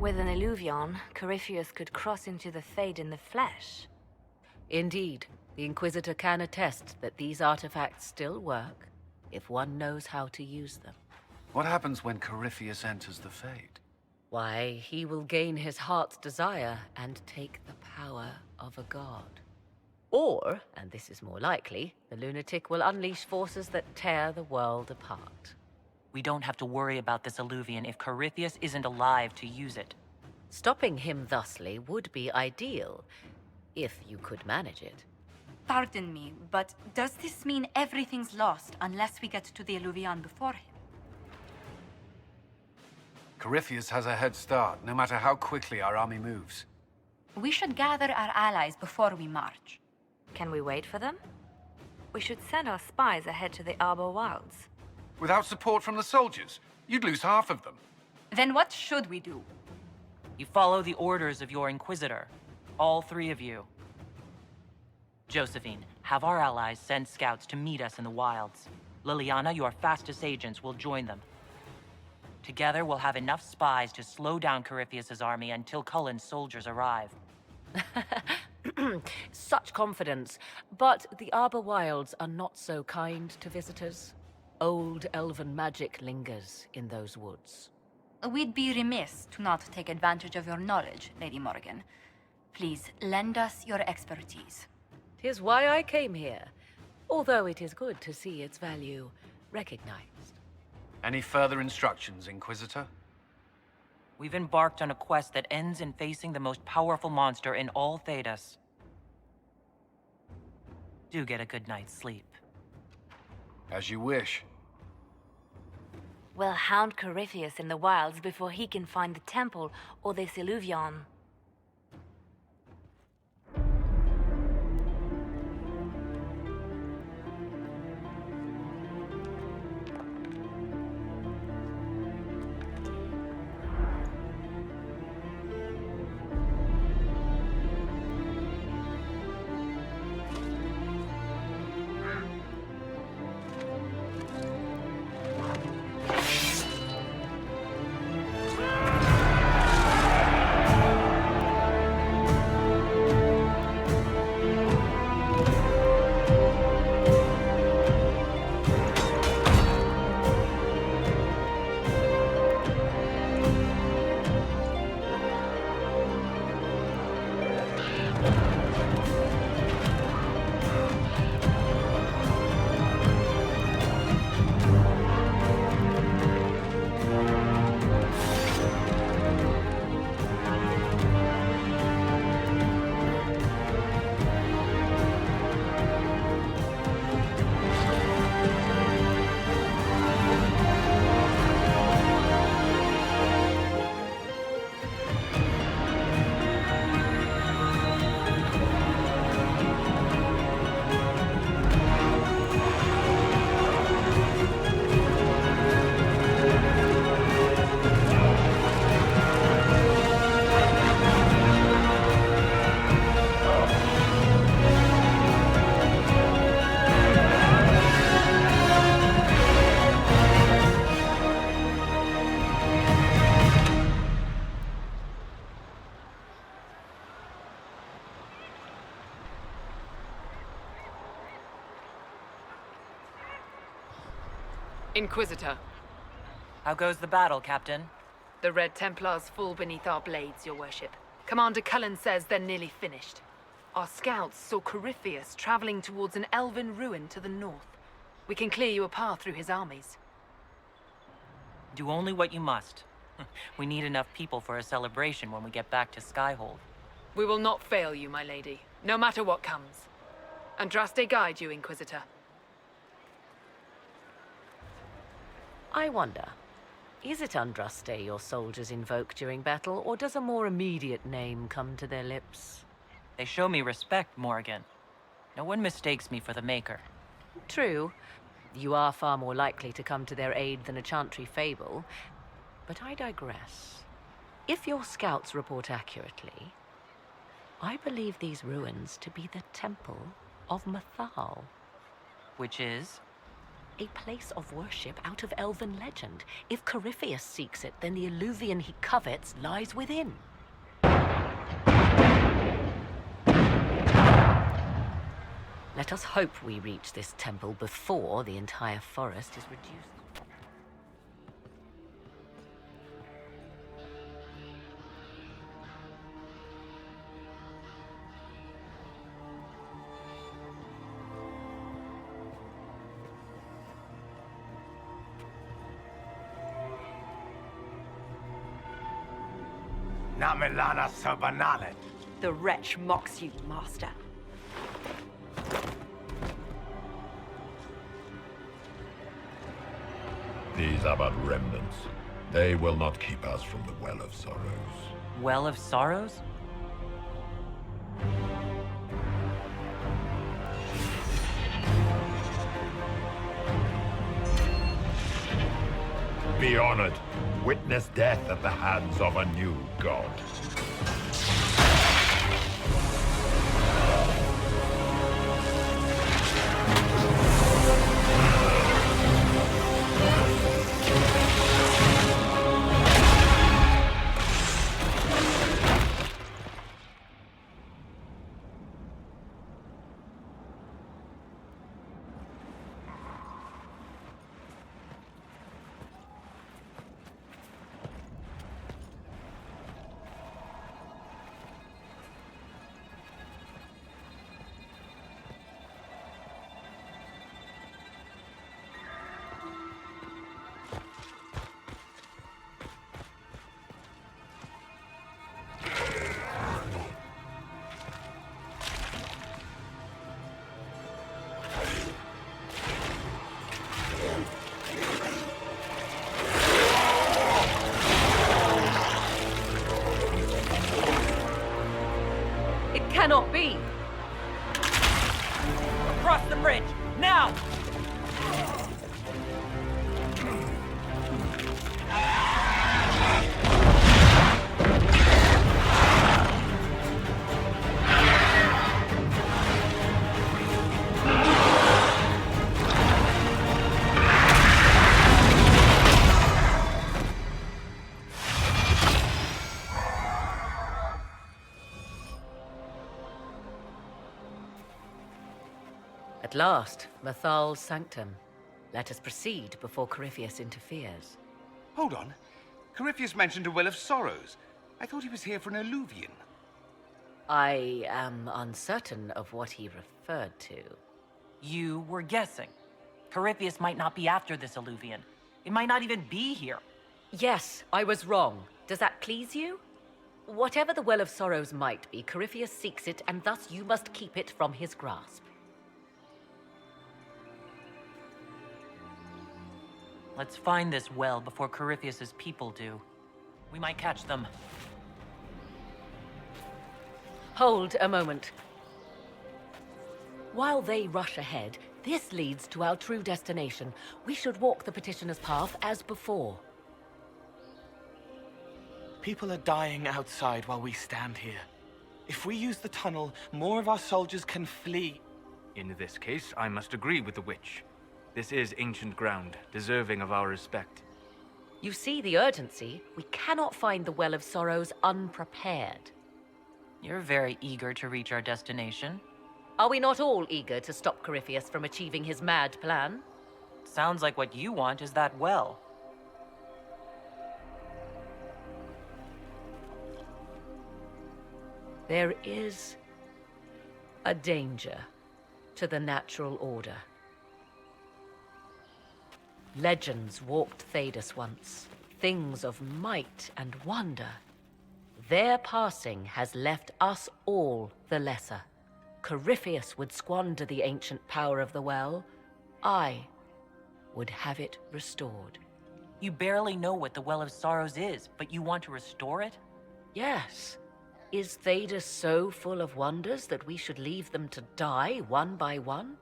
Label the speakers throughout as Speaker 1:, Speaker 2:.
Speaker 1: With an illuvion, Corypheus could cross into the Fade in the flesh.
Speaker 2: Indeed, the Inquisitor can attest that these artifacts still work, if one knows how to use them.
Speaker 3: What happens when Corypheus enters the Fade?
Speaker 2: Why, he will gain his heart's desire and take the power of a god. Or, and this is more likely, the lunatic will unleash forces that tear the world apart.
Speaker 4: We don't have to worry about this illuvion if Corypheus isn't alive to use it.
Speaker 2: Stopping him thusly would be ideal, if you could manage it.
Speaker 5: Pardon me, but does this mean everything's lost unless we get to the illuvion before him?
Speaker 3: Corypheus has a head start, no matter how quickly our army moves.
Speaker 5: We should gather our allies before we march.
Speaker 1: Can we wait for them? We should send our spies ahead to the Arbor Wilds.
Speaker 3: Without support from the soldiers, you'd lose half of them.
Speaker 5: Then what should we do?
Speaker 4: You follow the orders of your Inquisitor. All three of you. Josephine, have our allies send scouts to meet us in the wilds. Liliana, your fastest agents, will join them. Together, we'll have enough spies to slow down Corypheus's army until Cullen's soldiers arrive.
Speaker 2: Such confidence, but the Arbor Wilds are not so kind to visitors. Old elven magic lingers in those woods.
Speaker 5: We'd be remiss to not take advantage of your knowledge, Lady Morgan. Please, lend us your expertise.
Speaker 2: 'Tis why I came here, although it is good to see its value recognized.
Speaker 3: Any further instructions, Inquisitor?
Speaker 4: We've embarked on a quest that ends in facing the most powerful monster in all Thedas. Do get a good night's sleep.
Speaker 3: As you wish.
Speaker 1: We'll hound Corypheus in the wilds before he can find the temple or this illuvion.
Speaker 6: Inquisitor,
Speaker 4: How goes the battle, Captain?
Speaker 6: the Red Templars fall beneath our blades, your worship. Commander Cullen says they're nearly finished. Our scouts saw Corypheus traveling towards an elven ruin to the north. We can clear you a path through his armies.
Speaker 4: Do only what you must. We need enough people for a celebration when we get back to Skyhold.
Speaker 6: We will not fail you, my lady, no matter what comes. Andraste guide you, Inquisitor.
Speaker 2: I wonder, is it Andraste your soldiers invoke during battle, or does a more immediate name come to their lips?
Speaker 4: They show me respect, Morgan. No one mistakes me for the Maker.
Speaker 2: True, you are far more likely to come to their aid than a chantry fable, but I digress. If your scouts report accurately, I believe these ruins to be the Temple of Mathal.
Speaker 4: Which is?
Speaker 2: a place of worship out of elven legend. If Corypheus seeks it, then the alluvion he covets lies within. Let us hope we reach this temple before the entire forest is reduced.
Speaker 7: Namilana Sabanalet.
Speaker 8: The wretch mocks you, Master.
Speaker 9: These are but remnants. They will not keep us from the Well of Sorrows.
Speaker 4: Well of Sorrows?
Speaker 9: Be honored. Witness death at the hands of a new god.
Speaker 2: Cannot be!
Speaker 4: Across the bridge! Now!
Speaker 2: At last, Mathal's sanctum. Let us proceed before Corypheus interferes.
Speaker 7: Hold on. Corypheus mentioned a Well of Sorrows. I thought he was here for an alluvion.
Speaker 2: I am uncertain of what he referred to.
Speaker 4: You were guessing. Corypheus might not be after this alluvion. It might not even be here.
Speaker 2: Yes, I was wrong. Does that please you? Whatever the Well of Sorrows might be, Corypheus seeks it, and thus you must keep it from his grasp.
Speaker 4: Let's find this well before Corypheus's people do. We might catch them.
Speaker 2: Hold a moment. While they rush ahead, this leads to our true destination. We should walk the petitioner's path as before.
Speaker 10: People are dying outside while we stand here. If we use the tunnel, more of our soldiers can flee.
Speaker 11: In this case, I must agree with the witch. This is ancient ground, deserving of our respect.
Speaker 2: You see the urgency? We cannot find the Well of Sorrows unprepared.
Speaker 4: You're very eager to reach our destination.
Speaker 2: Are we not all eager to stop Corypheus from achieving his mad plan?
Speaker 4: Sounds like what you want is that well.
Speaker 2: There is a danger to the natural order. Legends walked Thedas once, things of might and wonder. Their passing has left us all the lesser. Corypheus would squander the ancient power of the well. I would have it restored.
Speaker 4: You barely know what the Well of Sorrows is, but you want to restore it?
Speaker 2: Yes. Is Thedas so full of wonders that we should leave them to die one by one?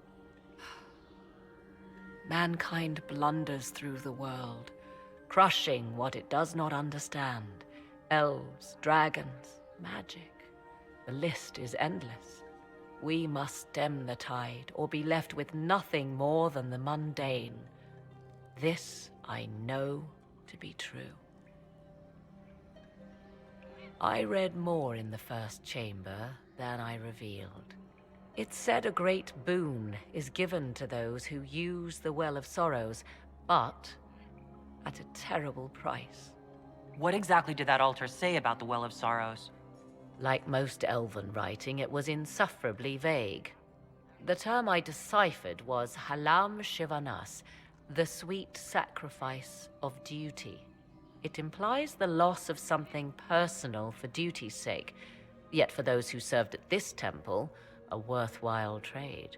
Speaker 2: Mankind blunders through the world, crushing what it does not understand. Elves, dragons, magic. The list is endless. We must stem the tide, or be left with nothing more than the mundane. This I know to be true. I read more in the first chamber than I revealed. It said a great boon is given to those who use the Well of Sorrows, but at a terrible price.
Speaker 4: What exactly did that altar say about the Well of Sorrows?
Speaker 2: Like most elven writing, it was insufferably vague. The term I deciphered was Halam Shivanas, the sweet sacrifice of duty. It implies the loss of something personal for duty's sake, yet for those who served at this temple, a worthwhile trade.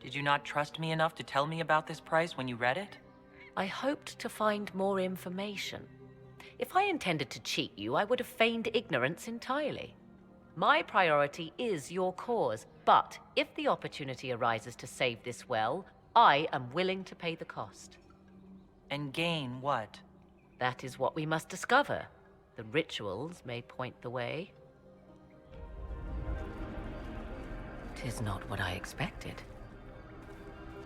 Speaker 4: Did you not trust me enough to tell me about this price when you read it?
Speaker 2: I hoped to find more information. If I intended to cheat you, I would have feigned ignorance entirely. My priority is your cause, but if the opportunity arises to save this well, I am willing to pay the cost.
Speaker 4: And gain what?
Speaker 2: That is what we must discover. The rituals may point the way. 'Tis not what I expected.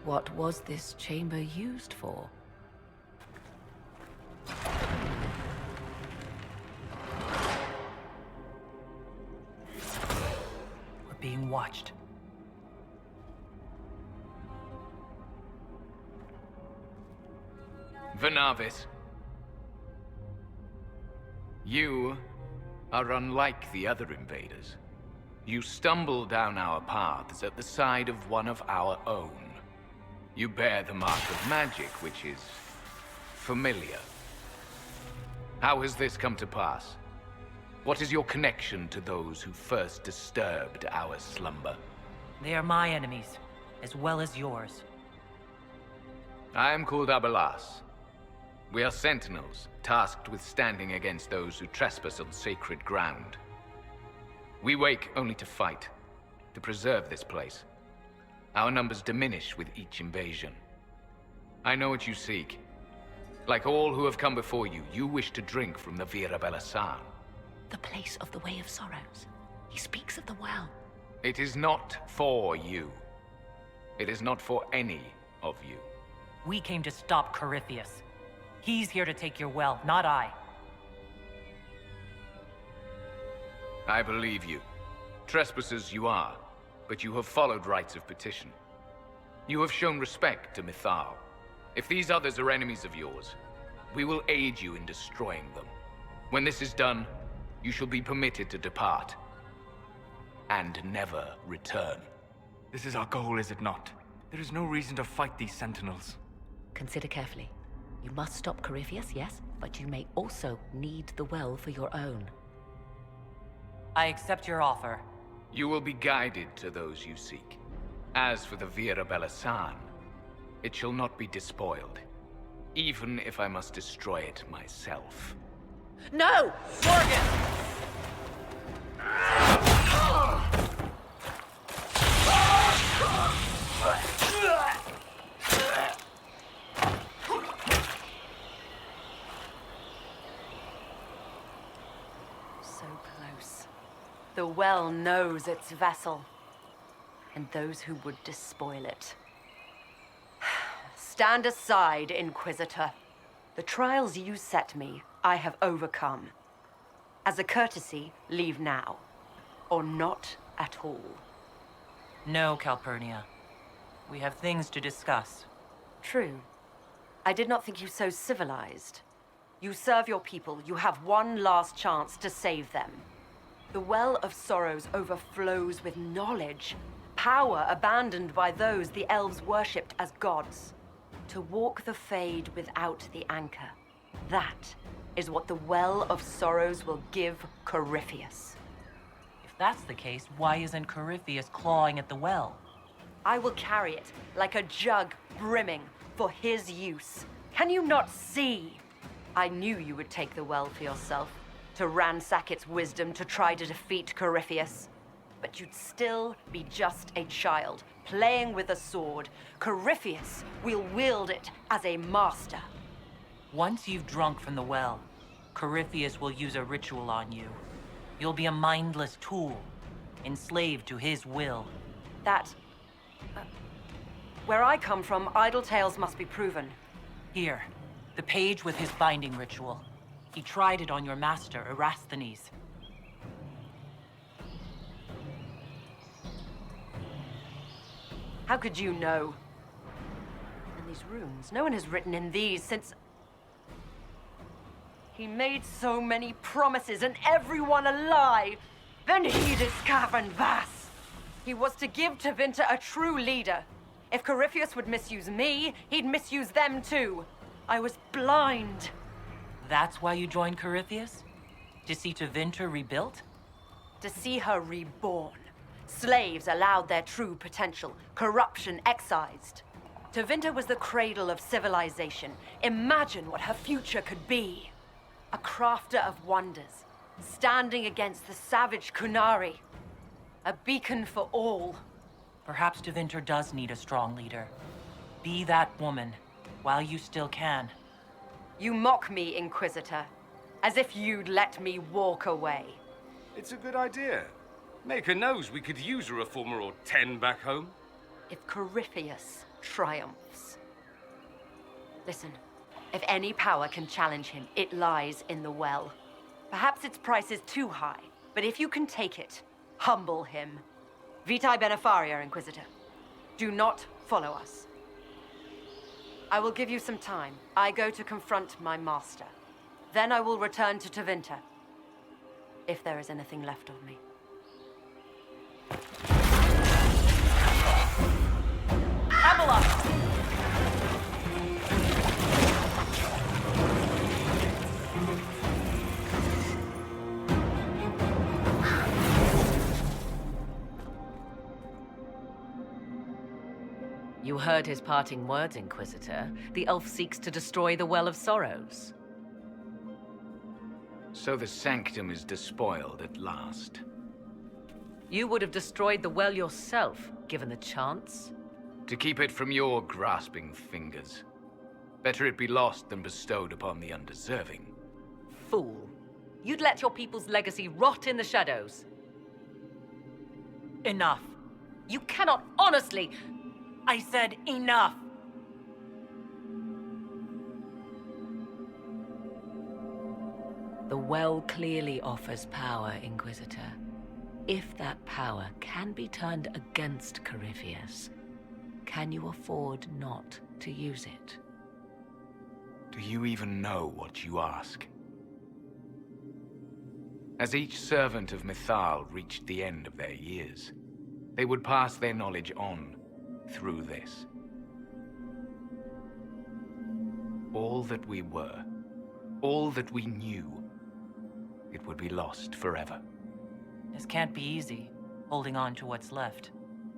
Speaker 2: What was this chamber used for?
Speaker 4: We're being watched.
Speaker 12: Venavis, you are unlike the other invaders. You stumble down our paths at the side of one of our own. You bear the mark of magic, which is familiar. How has this come to pass? What is your connection to those who first disturbed our slumber?
Speaker 4: They are my enemies, as well as yours.
Speaker 12: I am called Abelas. We are sentinels, tasked with standing against those who trespass on sacred ground. We wake only to fight, to preserve this place. Our numbers diminish with each invasion. I know what you seek. Like all who have come before you, you wish to drink from the Vira Belasan.
Speaker 2: The place of the Way of Sorrows. He speaks of the well.
Speaker 12: It is not for you. It is not for any of you.
Speaker 4: We came to stop Corypheus. He's here to take your well, not I.
Speaker 12: I believe you. Trespassers you are, but you have followed rites of petition. You have shown respect to Mythal. If these others are enemies of yours, we will aid you in destroying them. When this is done, you shall be permitted to depart. And never return.
Speaker 11: This is our goal, is it not? There is no reason to fight these sentinels.
Speaker 2: Consider carefully. You must stop Corypheus, yes, but you may also need the well for your own.
Speaker 4: I accept your offer.
Speaker 12: You will be guided to those you seek. As for the Vira Belasan, it shall not be despoiled, even if I must destroy it myself.
Speaker 2: No! Morgan!
Speaker 8: So close. The well knows its vessel, and those who would despoil it. Stand aside, Inquisitor. The trials you set me, I have overcome. As a courtesy, leave now. Or not at all.
Speaker 4: No, Calpurnia. We have things to discuss.
Speaker 8: True. I did not think you so civilized. You serve your people. You have one last chance to save them. The Well of Sorrows overflows with knowledge. Power abandoned by those the elves worshipped as gods. To walk the Fade without the anchor. That is what the Well of Sorrows will give Corypheus.
Speaker 4: If that's the case, why isn't Corypheus clawing at the well?
Speaker 8: I will carry it like a jug brimming for his use. Can you not see? I knew you would take the well for yourself, to ransack its wisdom to try to defeat Corypheus. But you'd still be just a child, playing with a sword. Corypheus will wield it as a master.
Speaker 4: Once you've drunk from the well, Corypheus will use a ritual on you. You'll be a mindless tool, enslaved to his will.
Speaker 8: That... where I come from, idle tales must be proven.
Speaker 4: Here, the page with his binding ritual. He tried it on your master, Erasthenes.
Speaker 8: How could you know? And these runes, no one has written in these since... He made so many promises, and everyone a lie. Then he did cavern Vass. He was to give Tevinter a true leader. If Corypheus would misuse me, he'd misuse them too. I was blind.
Speaker 4: That's why you joined Corypheus? To see Tevinter rebuilt?
Speaker 8: To see her reborn. Slaves allowed their true potential, corruption excised. Tevinter was the cradle of civilization. Imagine what her future could be. A crafter of wonders, standing against the savage Kunari. A beacon for all.
Speaker 4: Perhaps Tevinter does need a strong leader. Be that woman, while you still can.
Speaker 8: You mock me, Inquisitor, as if you'd let me walk away.
Speaker 7: It's a good idea. Maker knows we could use a reformer or 10 back home.
Speaker 8: If Corypheus triumphs. Listen, if any power can challenge him, it lies in the well. Perhaps its price is too high, but if you can take it, humble him. Vitae Benefaria, Inquisitor. Do not follow us. I will give you some time. I go to confront my master. Then I will return to Tevinter. If there is anything left of me.
Speaker 4: Abeloth!
Speaker 2: You heard his parting words, Inquisitor. The elf seeks to destroy the Well of Sorrows.
Speaker 12: So the sanctum is despoiled at last.
Speaker 2: You would have destroyed the well yourself, given the chance.
Speaker 12: To keep it from your grasping fingers. Better it be lost than bestowed upon the undeserving.
Speaker 2: Fool. You'd let your people's legacy rot in the shadows.
Speaker 4: Enough.
Speaker 2: You cannot honestly...
Speaker 4: I said enough!
Speaker 2: The well clearly offers power, Inquisitor. If that power can be turned against Corypheus, can you afford not to use it?
Speaker 12: Do you even know what you ask? As each servant of Mythal reached the end of their years, they would pass their knowledge on through this. All that we were, all that we knew, it would be lost forever.
Speaker 4: This can't be easy, holding on to what's left.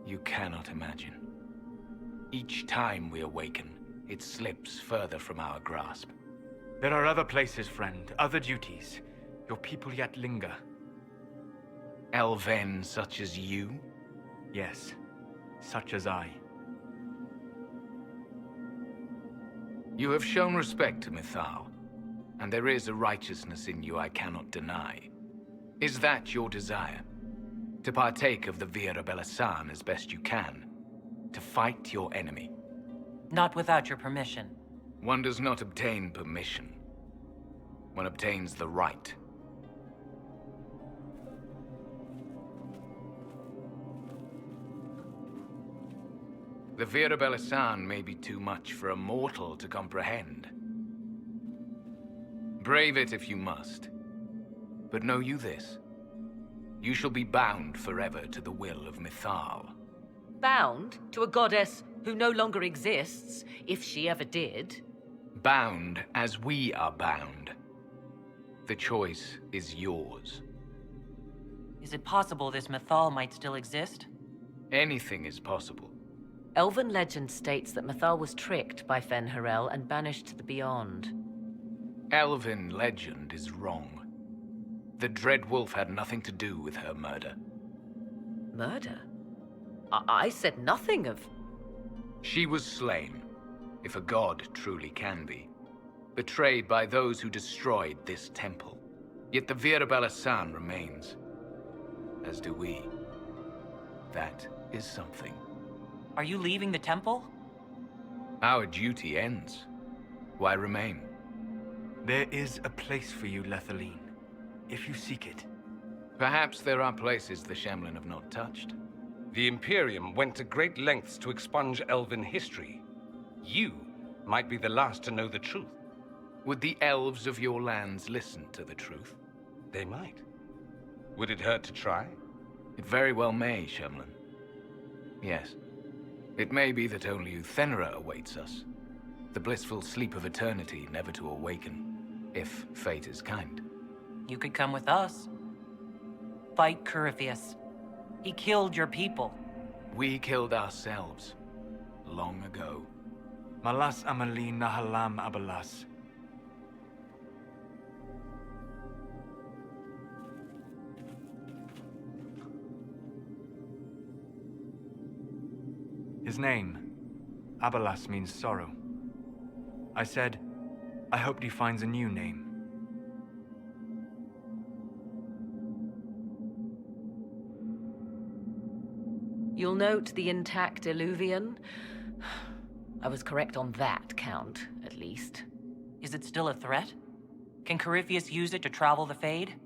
Speaker 12: You cannot imagine. Each time we awaken, it slips further from our grasp.
Speaker 11: There are other places, friend, other duties. Your people yet linger.
Speaker 12: Elven such as you?
Speaker 11: Yes, such as I.
Speaker 12: You have shown respect to Mythal, and there is a righteousness in you I cannot deny. Is that your desire? To partake of the Vira Belasan as best you can? To fight your enemy?
Speaker 4: Not without your permission.
Speaker 12: One does not obtain permission. One obtains the right. The Vira Belasan may be too much for a mortal to comprehend. Brave it if you must. But know you this. You shall be bound forever to the will of Mythal.
Speaker 2: Bound to a goddess who no longer exists, if she ever did.
Speaker 12: Bound as we are bound. The choice is yours.
Speaker 4: Is it possible this Mythal might still exist?
Speaker 12: Anything is possible.
Speaker 2: Elven legend states that Mythal was tricked by Fen-Harel and banished to the Beyond.
Speaker 12: Elven legend is wrong. The Dread Wolf had nothing to do with her murder.
Speaker 2: Murder? I said nothing of...
Speaker 12: She was slain, if a god truly can be. Betrayed by those who destroyed this temple. Yet the Vira Belasan remains. As do we. That is something.
Speaker 4: Are you leaving the temple?
Speaker 12: Our duty ends. Why remain?
Speaker 11: There is a place for you, Lethaline, if you seek it.
Speaker 12: Perhaps there are places the Shemlin have not touched.
Speaker 7: The Imperium went to great lengths to expunge Elven history. You might be the last to know the truth.
Speaker 12: Would the elves of your lands listen to the truth?
Speaker 7: They might. Would it hurt to try?
Speaker 12: It very well may, Shemlin. Yes. It may be that only Uthenra awaits us. The blissful sleep of eternity, never to awaken, if fate is kind.
Speaker 4: You could come with us. Fight Corypheus. He killed your people.
Speaker 12: We killed ourselves. Long ago.
Speaker 11: Malas Amalin Nahalam Abalas. His name, Abalas, means sorrow. I said, I hoped he finds a new name.
Speaker 2: You'll note the intact Illuvian. I was correct on that count, at least.
Speaker 4: Is it still a threat? Can Corypheus use it to travel the Fade?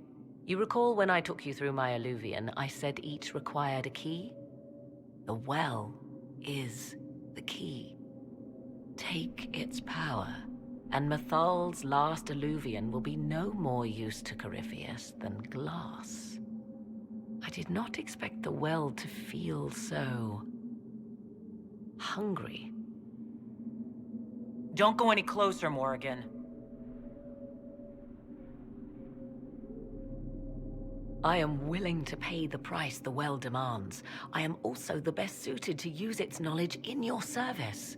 Speaker 2: You recall when I took you through my Illuvian, I said each required a key? The well is the key. Take its power, and Mathal's last Illuvian will be no more use to Corypheus than glass. I did not expect the well to feel so hungry.
Speaker 4: Don't go any closer, Morrigan.
Speaker 2: I am willing to pay the price the well demands. I am also the best suited to use its knowledge in your service.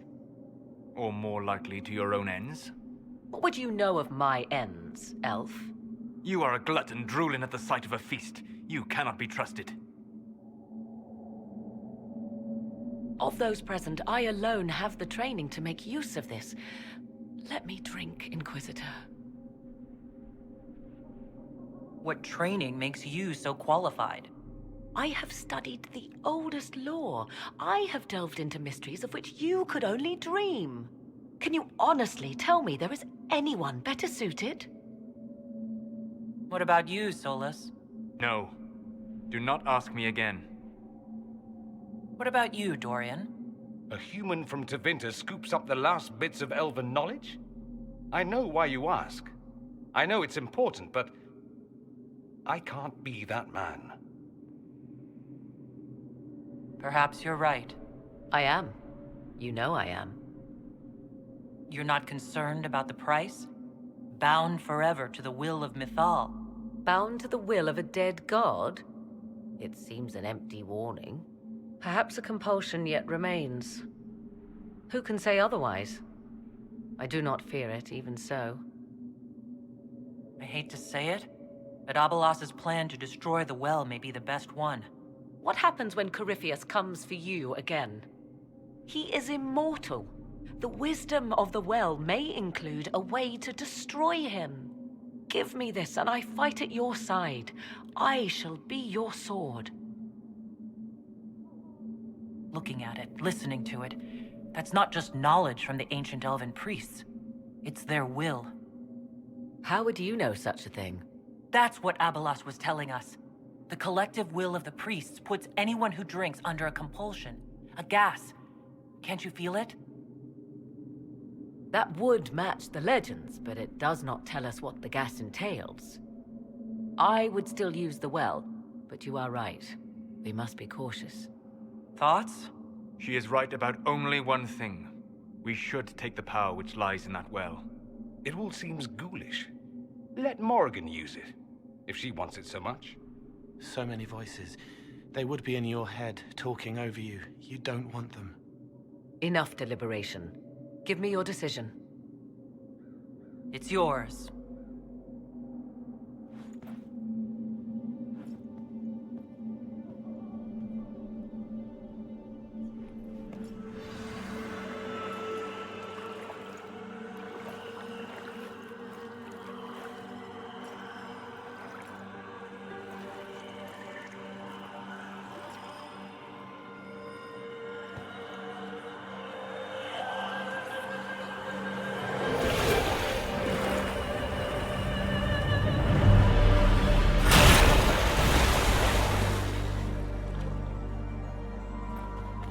Speaker 11: Or more likely to your own ends?
Speaker 2: What would you know of my ends, elf?
Speaker 11: You are a glutton drooling at the sight of a feast. You cannot be trusted.
Speaker 2: Of those present, I alone have the training to make use of this. Let me drink, Inquisitor.
Speaker 4: What training makes you so qualified?
Speaker 2: I have studied the oldest lore. I have delved into mysteries of which you could only dream. Can you honestly tell me there is anyone better suited?
Speaker 4: What about you, Solus?
Speaker 11: No. Do not ask me again.
Speaker 4: What about you, Dorian?
Speaker 7: A human from Tevinter scoops up the last bits of Elven knowledge? I know why you ask. I know it's important, but I can't be that man.
Speaker 4: Perhaps you're right.
Speaker 2: I am. You know I am.
Speaker 4: You're not concerned about the price? Bound forever to the will of Mythal.
Speaker 2: Bound to the will of a dead god? It seems an empty warning. Perhaps a compulsion yet remains. Who can say otherwise? I do not fear it, even so.
Speaker 4: I hate to say it, but Abalas's plan to destroy the well may be the best one.
Speaker 2: What happens when Corypheus comes for you again? He is immortal. The wisdom of the well may include a way to destroy him. Give me this, and I fight at your side. I shall be your sword.
Speaker 4: Looking at it, listening to it, that's not just knowledge from the ancient elven priests. It's their will.
Speaker 2: How would you know such a thing?
Speaker 4: That's what Abalas was telling us. The collective will of the priests puts anyone who drinks under a compulsion, a gas. Can't you feel it?
Speaker 2: That would match the legends, but it does not tell us what the gas entails. I would still use the well, but you are right. We must be cautious.
Speaker 4: Thoughts?
Speaker 11: She is right about only one thing. We should take the power which lies in that well.
Speaker 7: It all seems ghoulish. Let Morrigan use it, if she wants it so much.
Speaker 10: So many voices. They would be in your head, talking over you. You don't want them.
Speaker 2: Enough deliberation. Give me your decision.
Speaker 4: It's yours.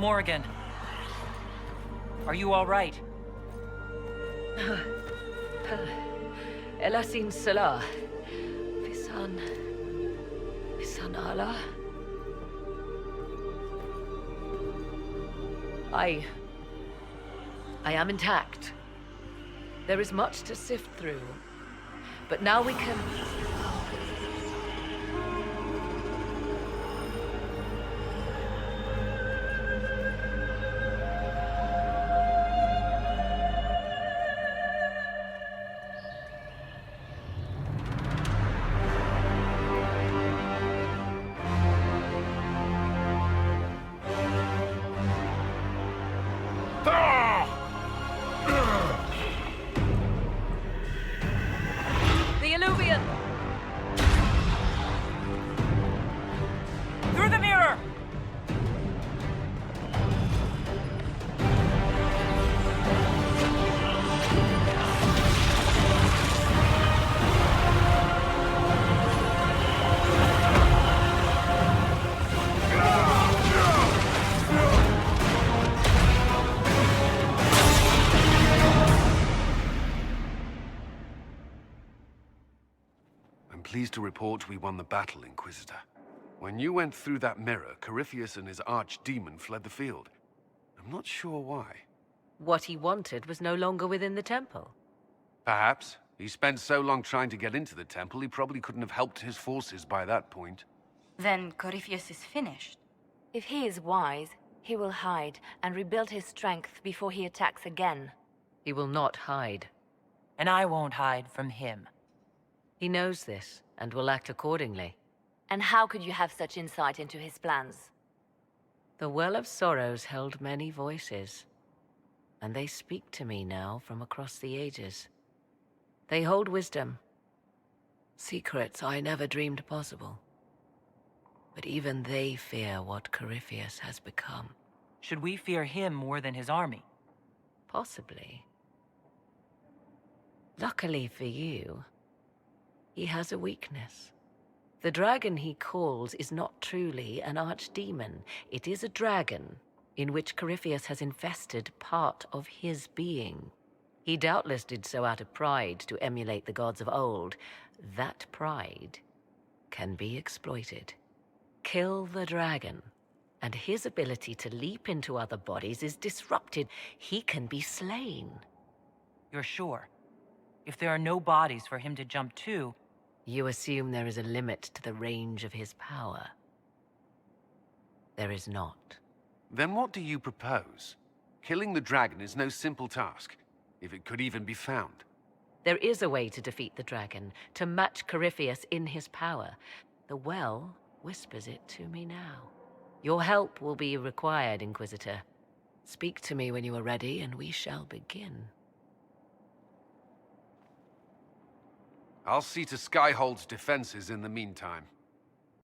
Speaker 4: Morrigan. Are you all right?
Speaker 2: Elasin Salah. Visan Allah. I am intact. There is much to sift through. But now we can... The Illuvian!
Speaker 4: Through the mirror!
Speaker 3: I'm pleased to report we won the battle, Inquisitor. When you went through that mirror, Corypheus and his archdemon fled the field. I'm not sure why.
Speaker 2: What he wanted was no longer within the temple.
Speaker 3: Perhaps. He spent so long trying to get into the temple, he probably couldn't have helped his forces by that point.
Speaker 5: Then Corypheus is finished.
Speaker 1: If he is wise, he will hide and rebuild his strength before he attacks again.
Speaker 2: He will not hide.
Speaker 4: And I won't hide from him.
Speaker 2: He knows this, and will act accordingly.
Speaker 1: And how could you have such insight into his plans?
Speaker 2: The Well of Sorrows held many voices, and they speak to me now from across the ages. They hold wisdom, secrets I never dreamed possible. But even they fear what Corypheus has become.
Speaker 4: Should we fear him more than his army?
Speaker 2: Possibly. Luckily for you, he has a weakness. The dragon he calls is not truly an archdemon. It is a dragon in which Corypheus has infested part of his being. He doubtless did so out of pride to emulate the gods of old. That pride can be exploited. Kill the dragon, and his ability to leap into other bodies is disrupted. He can be slain.
Speaker 4: You're sure? If there are no bodies for him to jump to...
Speaker 2: You assume there is a limit to the range of his power. There is not.
Speaker 3: Then what do you propose? Killing the dragon is no simple task, if it could even be found.
Speaker 2: There is a way to defeat the dragon, to match Corypheus in his power. The well whispers it to me now. Your help will be required, Inquisitor. Speak to me when you are ready, and we shall begin.
Speaker 3: I'll see to Skyhold's defenses in the meantime.